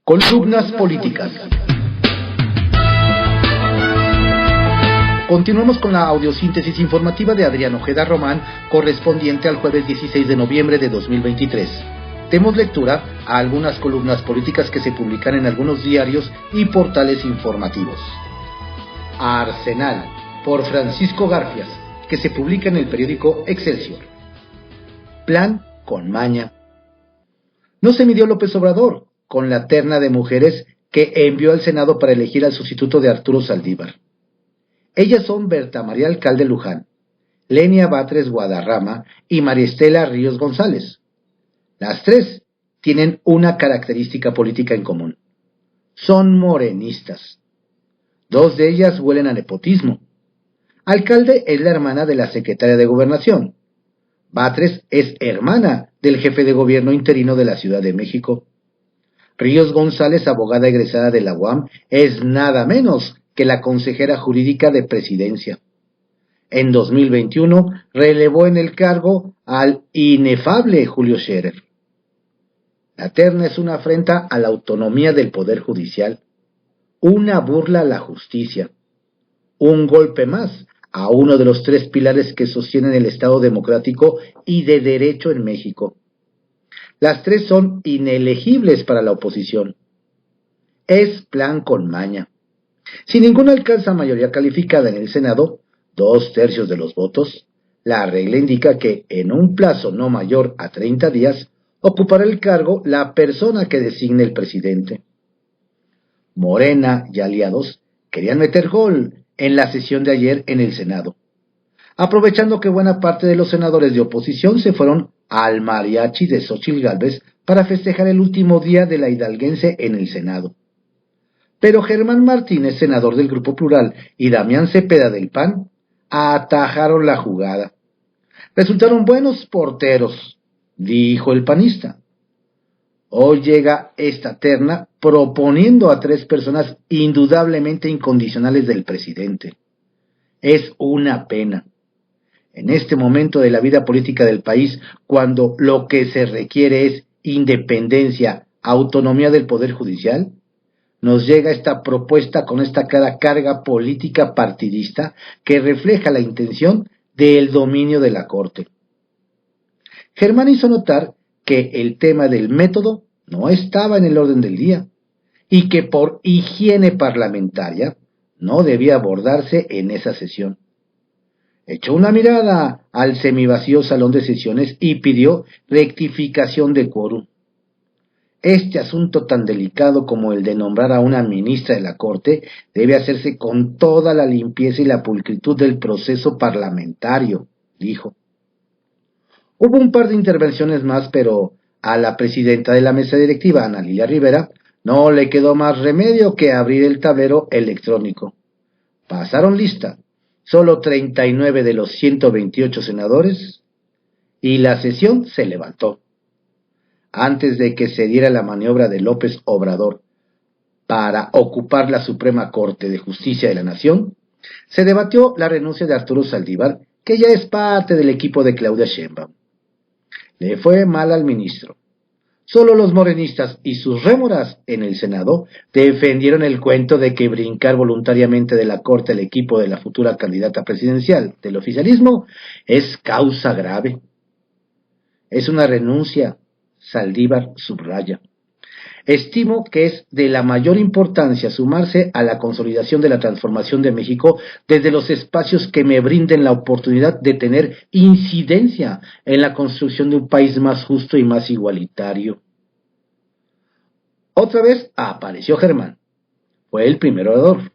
Columnas políticas. Continuamos con la audiosíntesis informativa de Adrián Ojeda Román, correspondiente al jueves 16 de noviembre de 2023. Demos lectura a algunas columnas políticas que se publican en algunos diarios y portales informativos. Arsenal, por Francisco Garfias, que se publica en el periódico Excelsior. Plan con maña. No se midió López Obrador con la terna de mujeres que envió al Senado para elegir al sustituto de Arturo Saldívar. Ellas son Berta María Alcalde Luján, Lenia Batres Guadarrama y María Estela Ríos González. Las tres tienen una característica política en común. Son morenistas. Dos de ellas huelen a nepotismo. Alcalde es la hermana de la secretaria de Gobernación. Batres es hermana del jefe de gobierno interino de la Ciudad de México. Ríos González, abogada egresada de la UAM, es nada menos que la consejera jurídica de Presidencia. En 2021 relevó en el cargo al inefable Julio Scherer. La terna es una afrenta a la autonomía del Poder Judicial, una burla a la justicia, un golpe más a uno de los tres pilares que sostienen el Estado democrático y de derecho en México. Las tres son inelegibles para la oposición. Es plan con maña. Si ninguno alcanza mayoría calificada en el Senado, 2/3 de los votos, la regla indica que en un plazo no mayor a 30 días, ocupará el cargo la persona que designe el presidente. Morena y aliados querían meter gol en la sesión de ayer en el Senado, aprovechando que buena parte de los senadores de oposición se fueron al mariachi de Xóchitl Gálvez para festejar el último día de la hidalguense en el Senado. Pero Germán Martínez, senador del Grupo Plural, y Damián Cepeda del PAN, atajaron la jugada. Resultaron buenos porteros, dijo el panista. Hoy llega esta terna proponiendo a tres personas indudablemente incondicionales del presidente. Es una pena. En este momento de la vida política del país, cuando lo que se requiere es independencia, autonomía del Poder Judicial, nos llega esta propuesta con esta carga política partidista que refleja la intención del dominio de la Corte. Germán hizo notar que el tema del método no estaba en el orden del día y que por higiene parlamentaria no debía abordarse en esa sesión. Echó una mirada al semivacío salón de sesiones y pidió rectificación de quórum. Este asunto tan delicado como el de nombrar a una ministra de la Corte debe hacerse con toda la limpieza y la pulcritud del proceso parlamentario, dijo. Hubo un par de intervenciones más, pero a la presidenta de la mesa directiva, Ana Lilia Rivera, no le quedó más remedio que abrir el tablero electrónico. Pasaron lista, solo 39 de los 128 senadores, y la sesión se levantó. Antes de que se diera la maniobra de López Obrador para ocupar la Suprema Corte de Justicia de la Nación, se debatió la renuncia de Arturo Saldívar, que ya es parte del equipo de Claudia Sheinbaum. Le fue mal al ministro. Solo los morenistas y sus rémoras en el Senado defendieron el cuento de que brincar voluntariamente de la Corte al equipo de la futura candidata presidencial del oficialismo es causa grave. Es una renuncia, Saldívar subraya. Estimo que es de la mayor importancia sumarse a la consolidación de la transformación de México desde los espacios que me brinden la oportunidad de tener incidencia en la construcción de un país más justo y más igualitario. Otra vez apareció Germán. Fue el primer orador.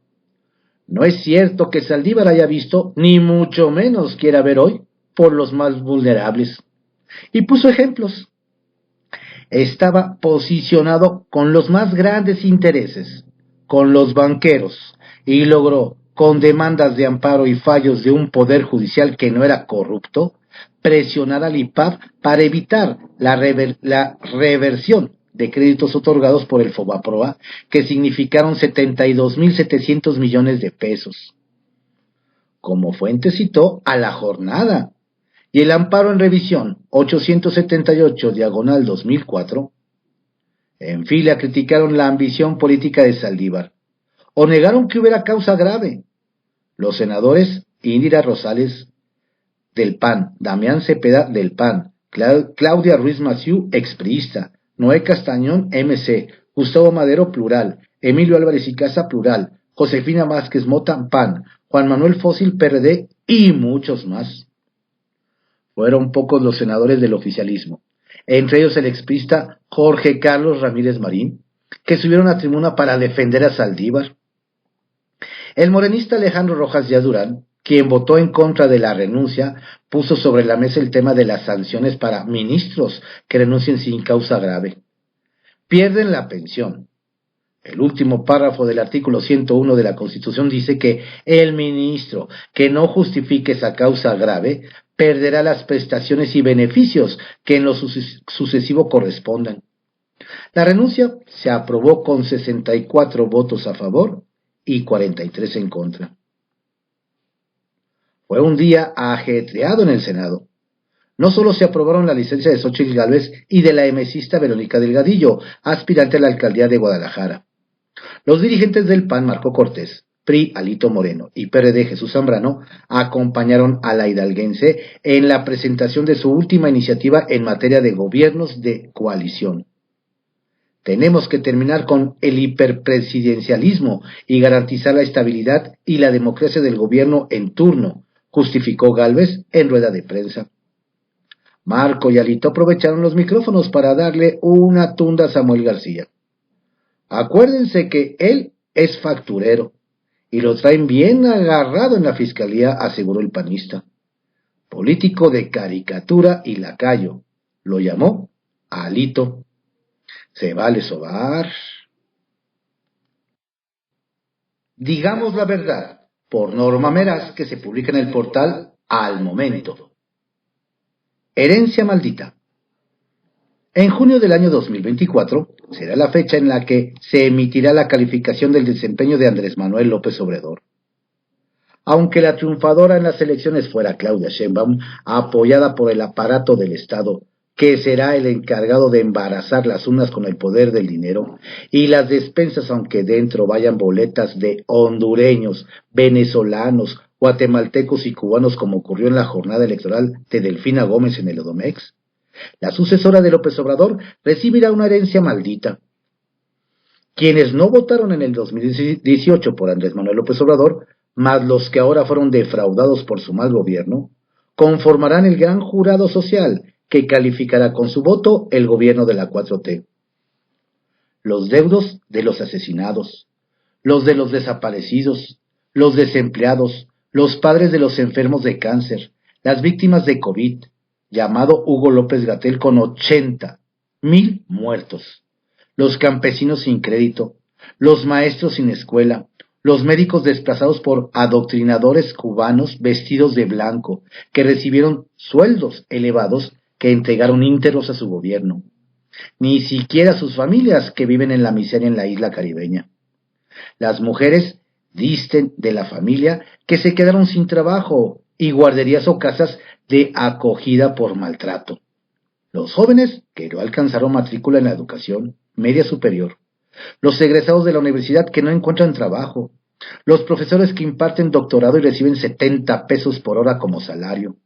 No es cierto que Saldívar haya visto, ni mucho menos quiera ver hoy, por los más vulnerables. Y puso ejemplos. Estaba posicionado con los más grandes intereses, con los banqueros, y logró, con demandas de amparo y fallos de un poder judicial que no era corrupto, presionar al IPAB para evitar la reversión de créditos otorgados por el Fobaproa, que significaron 72,700 millones de pesos. Como fuente citó a La Jornada, y el amparo en revisión 878/2004, En fila criticaron la ambición política de Saldívar, o negaron que hubiera causa grave. Los senadores Indira Rosales del PAN, Damián Cepeda del PAN, Claudia Ruiz Massieu, expriista, Noé Castañón, MC, Gustavo Madero, plural, Emilio Álvarez y Casa, plural, Josefina Vázquez Mota, PAN, Juan Manuel Fósil, PRD y muchos más. Fueron pocos los senadores del oficialismo, entre ellos el expriista Jorge Carlos Ramírez Marín, que subieron a tribuna para defender a Saldívar. El morenista Alejandro Rojas Díaz Durán, quien votó en contra de la renuncia, puso sobre la mesa el tema de las sanciones para ministros que renuncien sin causa grave. Pierden la pensión. El último párrafo del artículo 101 de la Constitución dice que el ministro que no justifique esa causa grave perderá las prestaciones y beneficios que en lo sucesivo correspondan. La renuncia se aprobó con 64 votos a favor y 43 en contra. Fue un día ajetreado en el Senado. No solo se aprobaron la licencia de Xóchitl Gálvez y de la emesista Verónica Delgadillo, aspirante a la alcaldía de Guadalajara. Los dirigentes del PAN, Marco Cortés, PRI, Alito Moreno y PRD, Jesús Zambrano, acompañaron a la hidalguense en la presentación de su última iniciativa en materia de gobiernos de coalición. Tenemos que terminar con el hiperpresidencialismo y garantizar la estabilidad y la democracia del gobierno en turno, justificó Gálvez en rueda de prensa. Marco y Alito aprovecharon los micrófonos para darle una tunda a Samuel García. Acuérdense que él es facturero y lo traen bien agarrado en la fiscalía, aseguró el panista. Político de caricatura y lacayo, lo llamó Alito. Se vale sobar. Digamos la verdad, por Norma Meraz, que se publica en el portal Al Momento. Herencia maldita. En junio del año 2024 será la fecha en la que se emitirá la calificación del desempeño de Andrés Manuel López Obrador. Aunque la triunfadora en las elecciones fuera Claudia Sheinbaum, apoyada por el aparato del Estado, que será el encargado de embarazar las urnas con el poder del dinero, y las despensas, aunque dentro vayan boletas de hondureños, venezolanos, guatemaltecos y cubanos, como ocurrió en la jornada electoral de Delfina Gómez en el Edomex, la sucesora de López Obrador recibirá una herencia maldita. Quienes no votaron en el 2018 por Andrés Manuel López Obrador, más los que ahora fueron defraudados por su mal gobierno, conformarán el gran jurado social que calificará con su voto el gobierno de la 4T. Los deudos de los asesinados, los de los desaparecidos, los desempleados, los padres de los enfermos de cáncer, las víctimas de COVID, llamado Hugo López-Gatell, con 80,000 muertos, los campesinos sin crédito, los maestros sin escuela, los médicos desplazados por adoctrinadores cubanos vestidos de blanco, que recibieron sueldos elevados que entregaron íntegros a su gobierno, ni siquiera sus familias que viven en la miseria en la isla caribeña. Las mujeres disten de la familia que se quedaron sin trabajo y guarderías o casas de acogida por maltrato. Los jóvenes que no alcanzaron matrícula en la educación media superior. Los egresados de la universidad que no encuentran trabajo. Los profesores que imparten doctorado y reciben 70 pesos por hora como salario.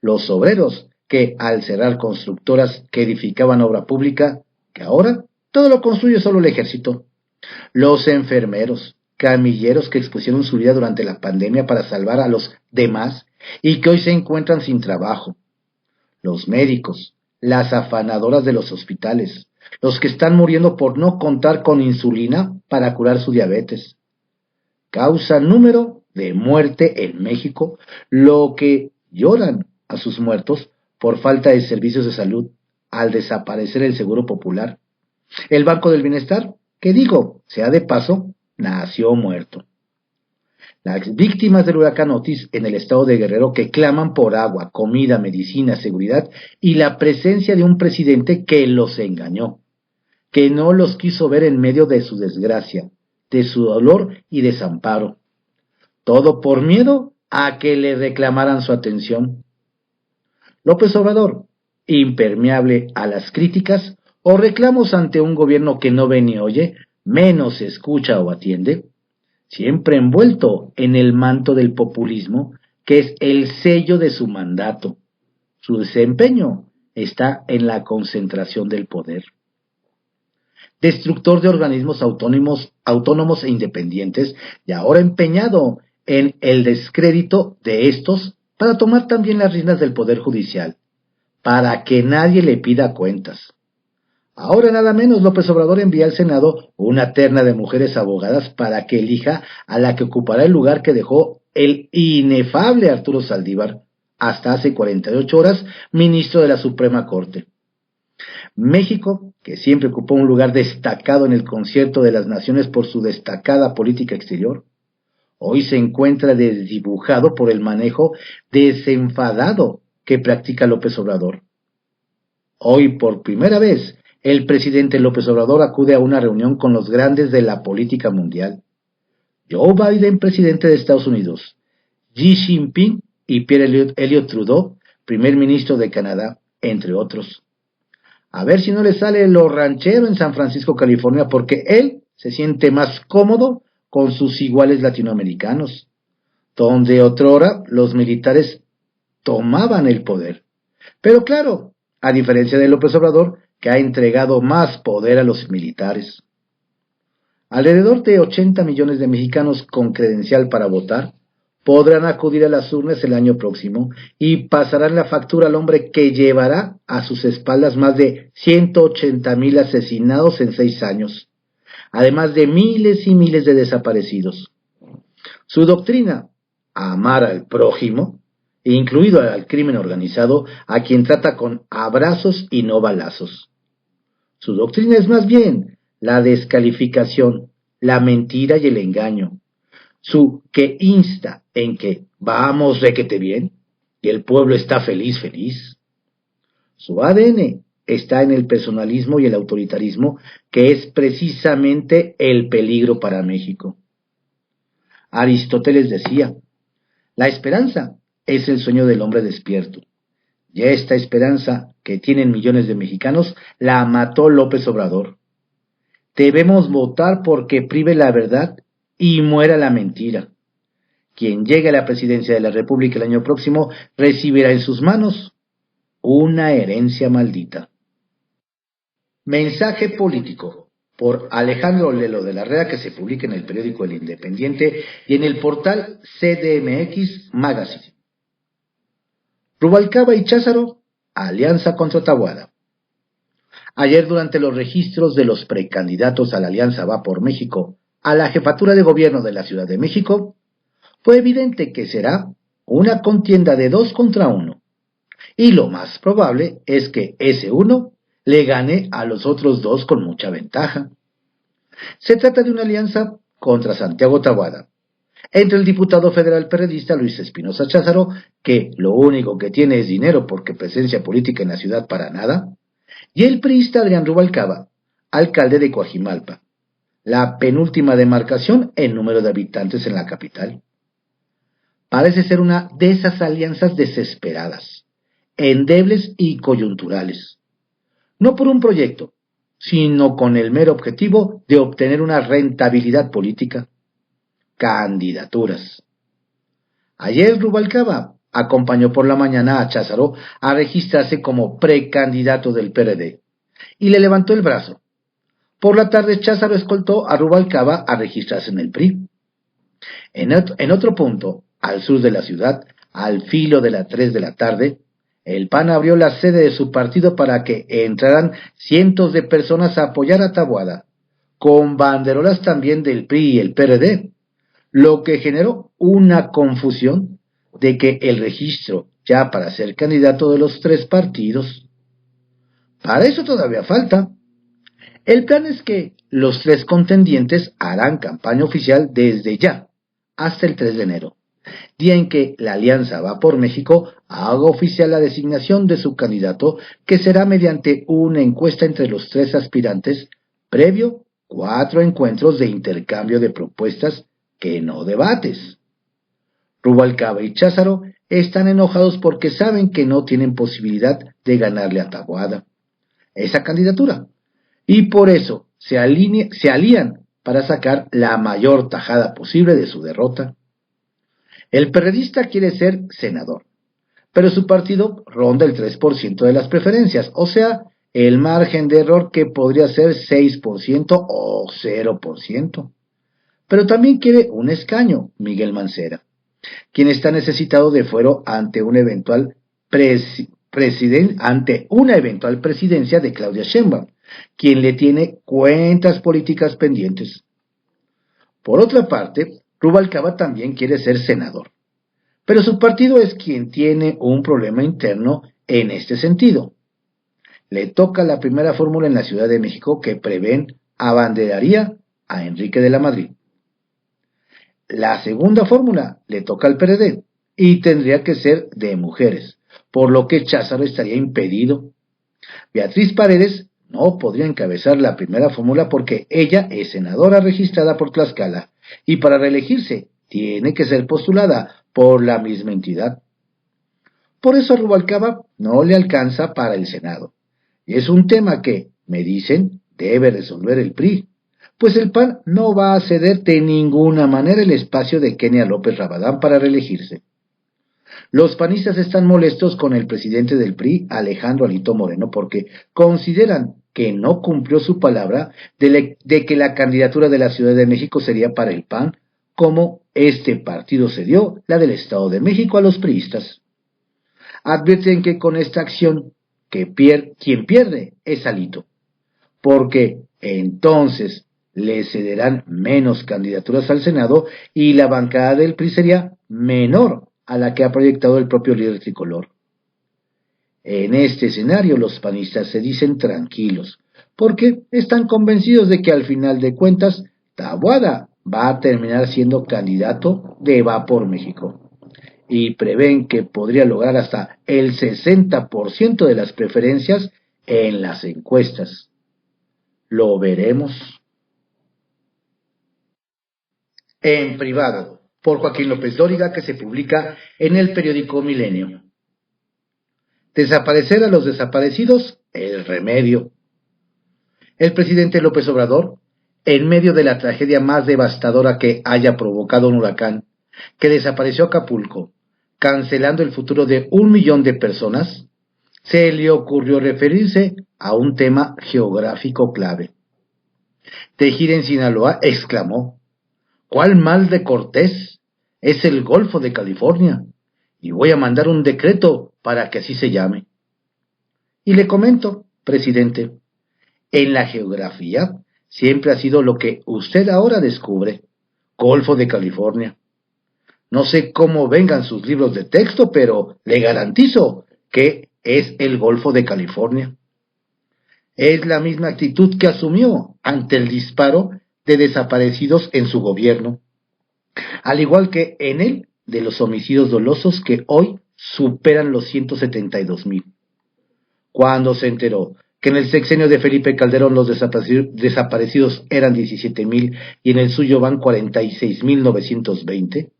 Los obreros que, al cerrar constructoras que edificaban obra pública, que ahora todo lo construye solo el ejército. Los enfermeros, camilleros que expusieron su vida durante la pandemia para salvar a los demás y que hoy se encuentran sin trabajo. Los médicos, las afanadoras de los hospitales, los que están muriendo por no contar con insulina para curar su diabetes. Causa número de muerte en México, lo que lloran a sus muertos por falta de servicios de salud al desaparecer el Seguro Popular. El Banco del Bienestar, que digo, sea de paso, nació muerto. Las víctimas del huracán Otis en el estado de Guerrero que claman por agua, comida, medicina, seguridad y la presencia de un presidente que los engañó, que no los quiso ver en medio de su desgracia, de su dolor y desamparo. Todo por miedo a que le reclamaran su atención. López Obrador, impermeable a las críticas, o reclamos ante un gobierno que no ve ni oye, menos escucha o atiende, siempre envuelto en el manto del populismo, que es el sello de su mandato. Su desempeño está en la concentración del poder. Destructor de organismos autónomos e independientes, y ahora empeñado en el descrédito de estos para tomar también las riendas del poder judicial, para que nadie le pida cuentas. Ahora nada menos López Obrador envía al Senado una terna de mujeres abogadas para que elija a la que ocupará el lugar que dejó el inefable Arturo Saldívar, hasta hace 48 horas, ministro de la Suprema Corte. México, que siempre ocupó un lugar destacado en el concierto de las naciones por su destacada política exterior, hoy se encuentra desdibujado por el manejo desenfadado que practica López Obrador. Hoy, por primera vez, el presidente López Obrador acude a una reunión con los grandes de la política mundial. Joe Biden, presidente de Estados Unidos, Xi Jinping y Pierre Elliott Trudeau, primer ministro de Canadá, entre otros. A ver si no le sale lo ranchero en San Francisco, California, porque él se siente más cómodo con sus iguales latinoamericanos, donde otrora los militares tomaban el poder. Pero claro, a diferencia de López Obrador, que ha entregado más poder a los militares. Alrededor de 80 millones de mexicanos con credencial para votar podrán acudir a las urnas el año próximo y pasarán la factura al hombre que llevará a sus espaldas más de 180,000 asesinados en 6 años, además de miles y miles de desaparecidos. Su doctrina, amar al prójimo, incluido al crimen organizado, a quien trata con abrazos y no balazos. Su doctrina es más bien la descalificación, la mentira y el engaño. Su que insta en que vamos requete bien y el pueblo está feliz, feliz. Su ADN está en el personalismo y el autoritarismo, que es precisamente el peligro para México. Aristóteles decía, la esperanza es el sueño del hombre despierto. Y esta esperanza que tienen millones de mexicanos la mató López Obrador. Debemos votar porque prive la verdad y muera la mentira. Quien llegue a la presidencia de la República el año próximo recibirá en sus manos una herencia maldita. Mensaje político por Alejandro Lelo de la Rea, que se publica en el periódico El Independiente y en el portal CDMX Magazine. Rubalcaba y Cházaro, alianza contra Taboada. Ayer, durante los registros de los precandidatos a la Alianza Va por México a la jefatura de gobierno de la Ciudad de México, fue evidente que será una contienda de 2 contra 1, y lo más probable es que ese 1 le gane a los otros 2 con mucha ventaja. Se trata de una alianza contra Santiago Taboada, entre el diputado federal perredista Luis Espinosa Cházaro, que lo único que tiene es dinero porque presencia política en la ciudad para nada, y el priista Adrián Rubalcaba, alcalde de Coajimalpa, la penúltima demarcación en número de habitantes en la capital. Parece ser una de esas alianzas desesperadas, endebles y coyunturales, no por un proyecto, sino con el mero objetivo de obtener una rentabilidad política. Candidaturas. Ayer Rubalcaba acompañó por la mañana a Cházaro a registrarse como precandidato del PRD y le levantó el brazo. Por la tarde Cházaro escoltó a Rubalcaba a registrarse en el PRI. En otro punto, al sur de la ciudad, al filo de las 3 de la tarde, el PAN abrió la sede de su partido para que entraran cientos de personas a apoyar a Taboada, con banderolas también del PRI y el PRD, lo que generó una confusión de que el registro ya para ser candidato de los 3 partidos. Para eso todavía falta. El plan es que los 3 contendientes harán campaña oficial desde ya, hasta el 3 de enero, día en que la Alianza Va por México haga oficial la designación de su candidato, que será mediante una encuesta entre los 3 aspirantes, previo 4 encuentros de intercambio de propuestas que no debates. Rubalcaba y Cházaro están enojados porque saben que no tienen posibilidad de ganarle a Taboada esa candidatura, y por eso se alían para sacar la mayor tajada posible de su derrota. El perredista quiere ser senador, pero su partido ronda el 3% de las preferencias, o sea, el margen de error que podría ser 6% o 0%. Pero también quiere un escaño, Miguel Mancera, quien está necesitado de fuero ante una eventual presidencia de Claudia Sheinbaum, quien le tiene cuentas políticas pendientes. Por otra parte, Rubalcaba también quiere ser senador, pero su partido es quien tiene un problema interno en este sentido. Le toca la primera fórmula en la Ciudad de México que prevén abanderaría a Enrique de la Madrid. La segunda fórmula le toca al PRD y tendría que ser de mujeres, por lo que Cházaro estaría impedido. Beatriz Paredes no podría encabezar la primera fórmula porque ella es senadora registrada por Tlaxcala y para reelegirse tiene que ser postulada por la misma entidad. Por eso a Rubalcaba no le alcanza para el Senado. Y es un tema que, me dicen, debe resolver el PRI, pues el PAN no va a ceder de ninguna manera el espacio de Kenia López Rabadán para reelegirse. Los panistas están molestos con el presidente del PRI, Alejandro Alito Moreno, porque consideran que no cumplió su palabra de que la candidatura de la Ciudad de México sería para el PAN, como este partido cedió la del Estado de México a los priistas. Advierten que con esta acción quien pierde es Alito, porque entonces le cederán menos candidaturas al Senado y la bancada del PRI sería menor a la que ha proyectado el propio líder tricolor. En este escenario los panistas se dicen tranquilos, porque están convencidos de que al final de cuentas Taboada va a terminar siendo candidato de Va por México, y prevén que podría lograr hasta el 60% de las preferencias en las encuestas. Lo veremos. En privado, por Joaquín López Dóriga, que se publica en el periódico Milenio. Desaparecer a los desaparecidos, el remedio. El presidente López Obrador, en medio de la tragedia más devastadora que haya provocado un huracán, que desapareció Acapulco, cancelando el futuro de 1 millón de personas, se le ocurrió referirse a un tema geográfico clave. Tejira en Sinaloa exclamó: ¿cuál mal de Cortés? Es el Golfo de California, y voy a mandar un decreto para que así se llame. Y le comento, presidente, en la geografía siempre ha sido lo que usted ahora descubre, Golfo de California. No sé cómo vengan sus libros de texto, pero le garantizo que es el Golfo de California. Es la misma actitud que asumió ante el disparo de desaparecidos en su gobierno, al igual que en el de los homicidios dolosos que hoy superan los 172,000. Cuando se enteró que en el sexenio de Felipe Calderón los desaparecidos eran 17,000 y en el suyo van 46,920,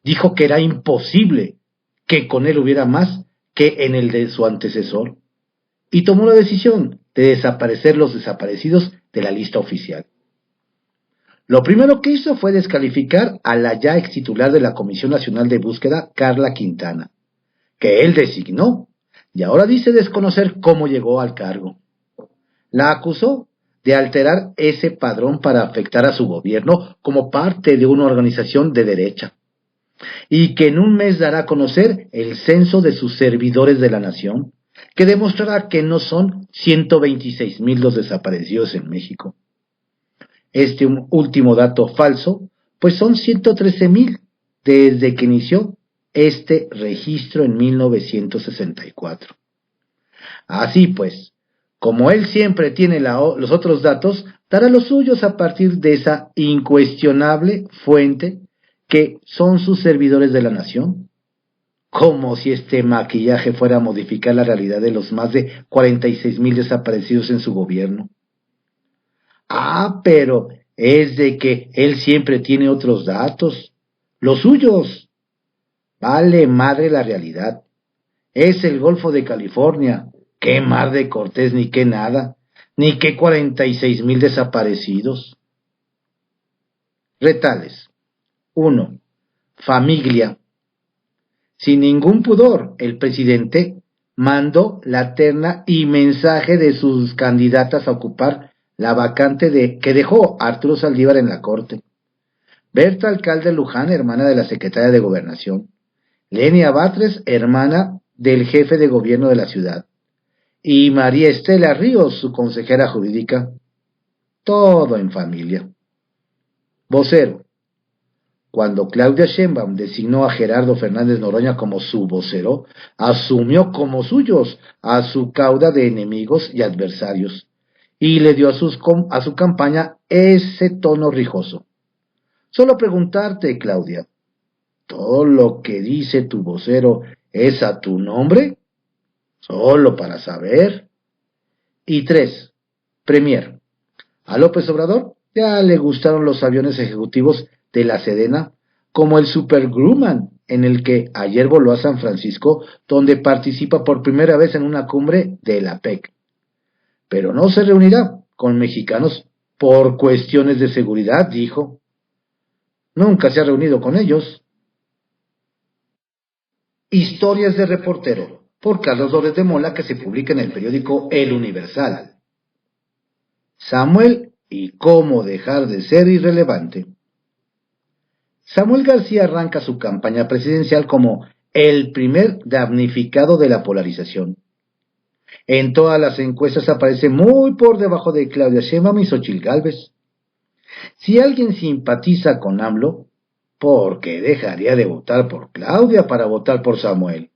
dijo que era imposible que con él hubiera más que en el de su antecesor, y tomó la decisión de desaparecer los desaparecidos de la lista oficial. Lo primero que hizo fue descalificar a la ya ex titular de la Comisión Nacional de Búsqueda, Carla Quintana, que él designó, y ahora dice desconocer cómo llegó al cargo. La acusó de alterar ese padrón para afectar a su gobierno como parte de una organización de derecha, y que en un mes dará a conocer el censo de sus servidores de la nación, que demostrará que no son 126,000 los desaparecidos en México. Este último dato falso, pues son 113,000 desde que inició este registro en 1964. Así pues, como él siempre tiene los otros datos, dará los suyos a partir de esa incuestionable fuente que son sus servidores de la nación. Como si este maquillaje fuera a modificar la realidad de los más de 46,000 desaparecidos en su gobierno. Pero es de que él siempre tiene otros datos, los suyos. Vale madre la realidad. Es el Golfo de California, qué mar de Cortés ni qué nada. ni que 46,000 desaparecidos. Retales. 1. Familia. Sin ningún pudor, el presidente mandó la terna y mensaje de sus candidatas a ocupar la vacante que dejó Arturo Saldívar en la corte. Berta Alcalde Luján, hermana de la secretaria de Gobernación. Lenia Batres, hermana del jefe de gobierno de la ciudad. Y María Estela Ríos, su consejera jurídica. Todo en familia. Vocero. Cuando Claudia Sheinbaum designó a Gerardo Fernández Noroña como su vocero, asumió como suyos a su cauda de enemigos y adversarios, y le dio a su campaña ese tono rijoso. Solo preguntarte, Claudia, ¿todo lo que dice tu vocero es a tu nombre? Solo para saber. Y 3. Premier. A López Obrador ya le gustaron los aviones ejecutivos de la Sedena, como el Super Grumman, en el que ayer voló a San Francisco, donde participa por primera vez en una cumbre de la PEC. Pero no se reunirá con mexicanos por cuestiones de seguridad, dijo. Nunca se ha reunido con ellos. Historias de reportero, por Carlos Lórez de Mola, que se publica en el periódico El Universal. Samuel y cómo dejar de ser irrelevante. Samuel García arranca su campaña presidencial como el primer damnificado de la polarización. En todas las encuestas aparece muy por debajo de Claudia Sheinbaum y Xóchitl Gálvez. Si alguien simpatiza con AMLO, ¿por qué dejaría de votar por Claudia para votar por Samuel?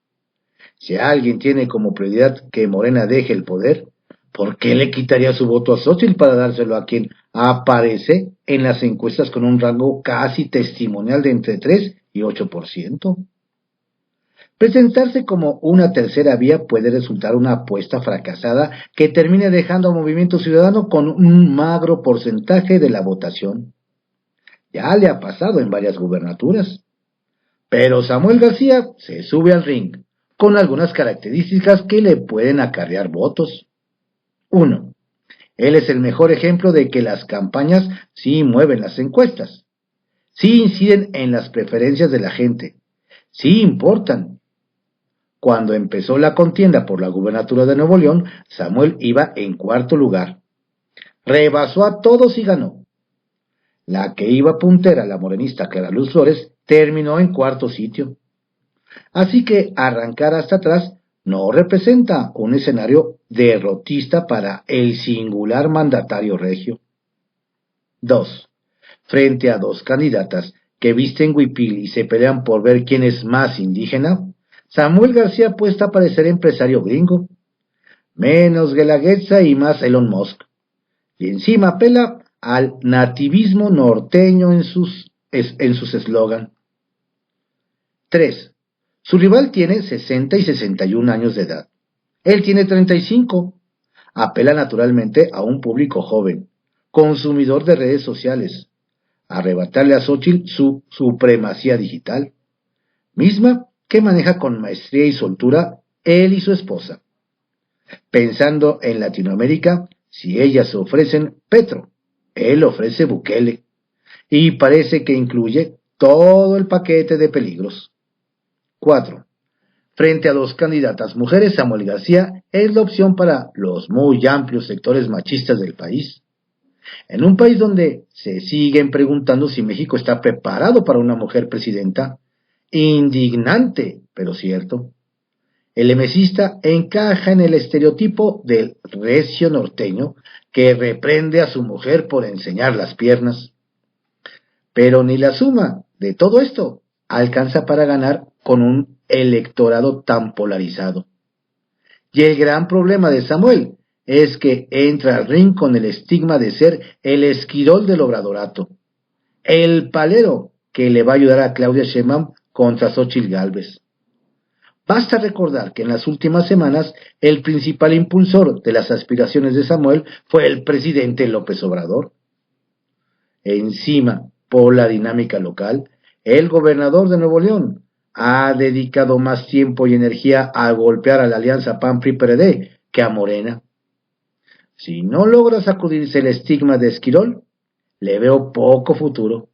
Si alguien tiene como prioridad que Morena deje el poder, ¿por qué le quitaría su voto a Xóchitl para dárselo a quien aparece en las encuestas con un rango casi testimonial de entre 3 y 8%? Presentarse como una tercera vía puede resultar una apuesta fracasada que termine dejando al Movimiento Ciudadano con un magro porcentaje de la votación. Ya le ha pasado en varias gubernaturas. Pero Samuel García se sube al ring, con algunas características que le pueden acarrear votos. 1. Él es el mejor ejemplo de que las campañas sí mueven las encuestas, sí inciden en las preferencias de la gente, sí importan. Cuando empezó la contienda por la gubernatura de Nuevo León, Samuel iba en cuarto lugar. Rebasó a todos y ganó. La que iba puntera, la morenista Clara Luz Flores, terminó en cuarto sitio. Así que arrancar hasta atrás no representa un escenario derrotista para el singular mandatario regio. 2. Frente a dos candidatas que visten huipil y se pelean por ver quién es más indígena, Samuel García apuesta a parecer empresario gringo, menos Guelaguetza y más Elon Musk, y encima apela al nativismo norteño en sus eslogan. 3. Su rival tiene 60 y 61 años de edad. Él tiene 35. Apela naturalmente a un público joven, consumidor de redes sociales, arrebatarle a Xóchitl su supremacía digital, misma que maneja con maestría y soltura él y su esposa. Pensando en Latinoamérica, si ellas ofrecen Petro, él ofrece Bukele, y parece que incluye todo el paquete de peligros. 4. Frente a dos candidatas mujeres, Samuel García es la opción para los muy amplios sectores machistas del país. En un país donde se siguen preguntando si México está preparado para una mujer presidenta, indignante, pero cierto. El emesista encaja en el estereotipo del recio norteño que reprende a su mujer por enseñar las piernas. Pero ni la suma de todo esto alcanza para ganar con un electorado tan polarizado. Y el gran problema de Samuel es que entra al ring con el estigma de ser el esquirol del obradorato, el palero que le va a ayudar a Claudia Sheinbaum contra Xóchitl Gálvez. Basta recordar que en las últimas semanas el principal impulsor de las aspiraciones de Samuel fue el presidente López Obrador. Encima, por la dinámica local, el gobernador de Nuevo León ha dedicado más tiempo y energía a golpear a la alianza PAN-PRI-PRD que a Morena. Si no logra sacudirse el estigma de Esquirol, le veo poco futuro.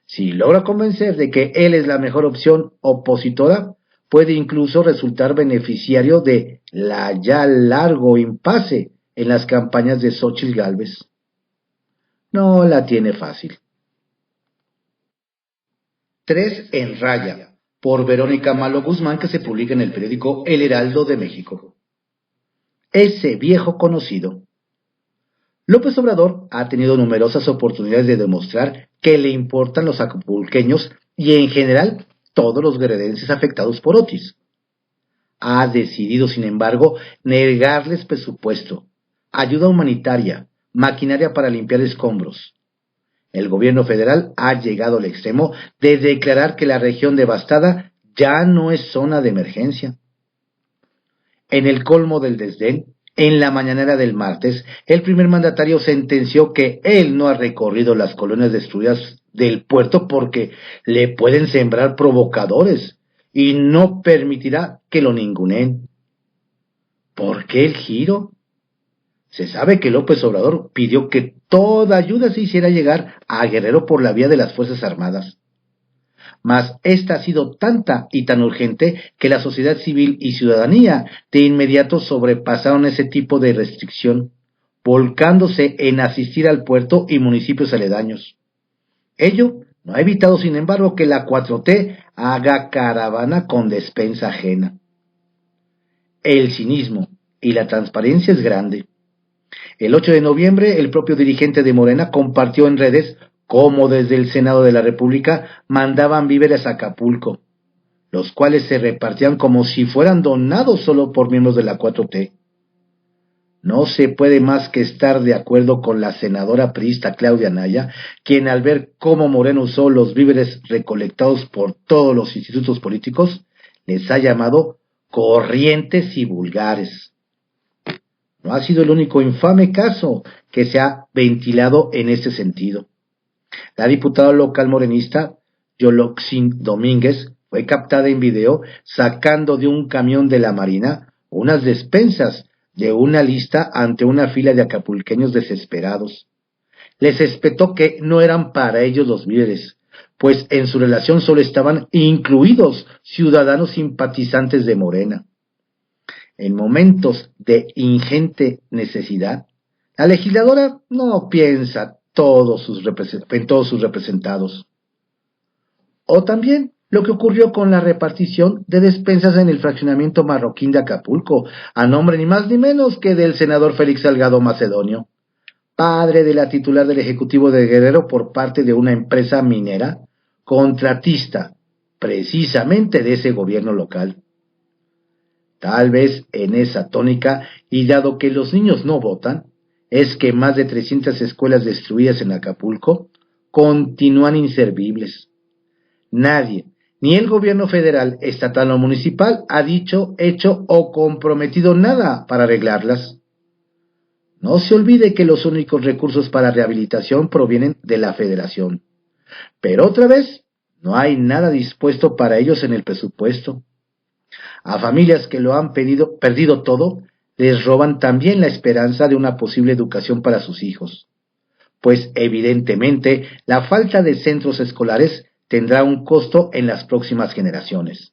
Si logra convencer de que él es la mejor opción opositora, puede incluso resultar beneficiario de la ya largo impasse en las campañas de Xóchitl Gálvez. No la tiene fácil. 3 en raya, por Verónica Malo Guzmán, que se publica en el periódico El Heraldo de México. Ese viejo conocido. López Obrador ha tenido numerosas oportunidades de demostrar que le importan los acapulqueños y en general todos los guerrerenses afectados por Otis. Ha decidido, sin embargo, negarles presupuesto, ayuda humanitaria, maquinaria para limpiar escombros. El gobierno federal ha llegado al extremo de declarar que la región devastada ya no es zona de emergencia. En el colmo del desdén, en la mañanera del martes, el primer mandatario sentenció que él no ha recorrido las colonias destruidas del puerto porque le pueden sembrar provocadores y no permitirá que lo ninguneen. ¿Por qué el giro? Se sabe que López Obrador pidió que toda ayuda se hiciera llegar a Guerrero por la vía de las Fuerzas Armadas. Mas esta ha sido tanta y tan urgente que la sociedad civil y ciudadanía de inmediato sobrepasaron ese tipo de restricción, volcándose en asistir al puerto y municipios aledaños. Ello no ha evitado, sin embargo, que la 4T haga caravana con despensa ajena. El cinismo y la transparencia es grande. El 8 de noviembre, el propio dirigente de Morena compartió en redes cómo desde el Senado de la República mandaban víveres a Acapulco, los cuales se repartían como si fueran donados solo por miembros de la 4T. No se puede más que estar de acuerdo con la senadora priista Claudia Anaya, quien al ver cómo Morena usó los víveres recolectados por todos los institutos políticos, les ha llamado corrientes y vulgares. No ha sido el único infame caso que se ha ventilado en este sentido. La diputada local morenista, Yoloxin Domínguez, fue captada en video sacando de un camión de la Marina unas despensas de una lista ante una fila de acapulqueños desesperados. Les espetó que no eran para ellos los víveres, pues en su relación solo estaban incluidos ciudadanos simpatizantes de Morena. En momentos de ingente necesidad, la legisladora no piensa en todos sus representados. O también lo que ocurrió con la repartición de despensas en el fraccionamiento Marroquín de Acapulco, a nombre ni más ni menos que del senador Félix Salgado Macedonio, padre de la titular del Ejecutivo de Guerrero por parte de una empresa minera, contratista precisamente de ese gobierno local. Tal vez en esa tónica, y dado que los niños no votan, es que más de 300 escuelas destruidas en Acapulco continúan inservibles. Nadie, ni el gobierno federal, estatal o municipal, ha dicho, hecho o comprometido nada para arreglarlas. No se olvide que los únicos recursos para rehabilitación provienen de la federación. Pero otra vez, no hay nada dispuesto para ellos en el presupuesto. A familias que lo han perdido todo, les roban también la esperanza de una posible educación para sus hijos, pues evidentemente la falta de centros escolares tendrá un costo en las próximas generaciones.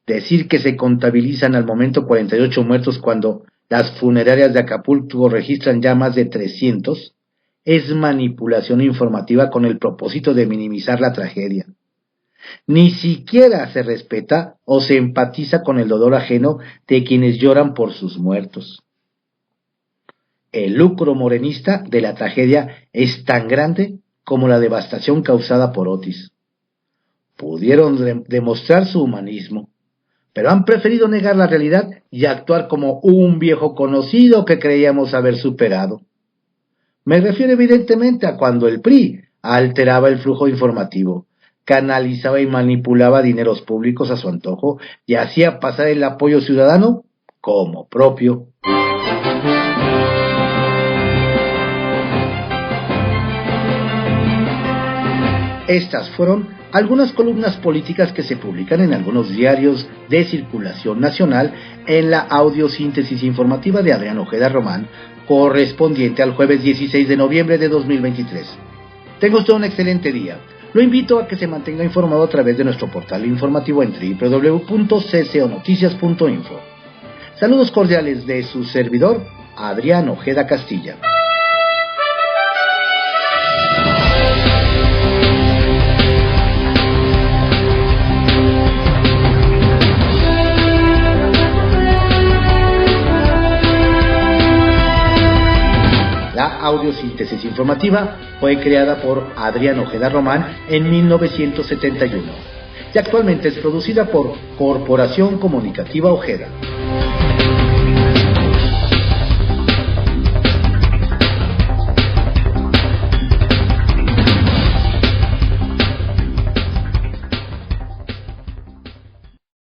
Decir que se contabilizan al momento 48 muertos cuando las funerarias de Acapulco registran ya más de 300 es manipulación informativa con el propósito de minimizar la tragedia. Ni siquiera se respeta o se empatiza con el dolor ajeno de quienes lloran por sus muertos. El lucro morenista de la tragedia es tan grande como la devastación causada por Otis. Pudieron demostrar su humanismo, pero han preferido negar la realidad y actuar como un viejo conocido que creíamos haber superado. Me refiero evidentemente a cuando el PRI alteraba el flujo informativo, canalizaba y manipulaba dineros públicos a su antojo y hacía pasar el apoyo ciudadano como propio. Estas fueron algunas columnas políticas que se publican en algunos diarios de circulación nacional en la audiosíntesis informativa de Adrián Ojeda Román, correspondiente al jueves 16 de noviembre de 2023. Tenga usted un excelente día. Lo invito a que se mantenga informado a través de nuestro portal informativo en www.cconoticias.info. Saludos cordiales de su servidor, Adrián Ojeda Castilla. La audiosíntesis informativa fue creada por Adrián Ojeda Román en 1971 y actualmente es producida por Corporación Comunicativa Ojeda.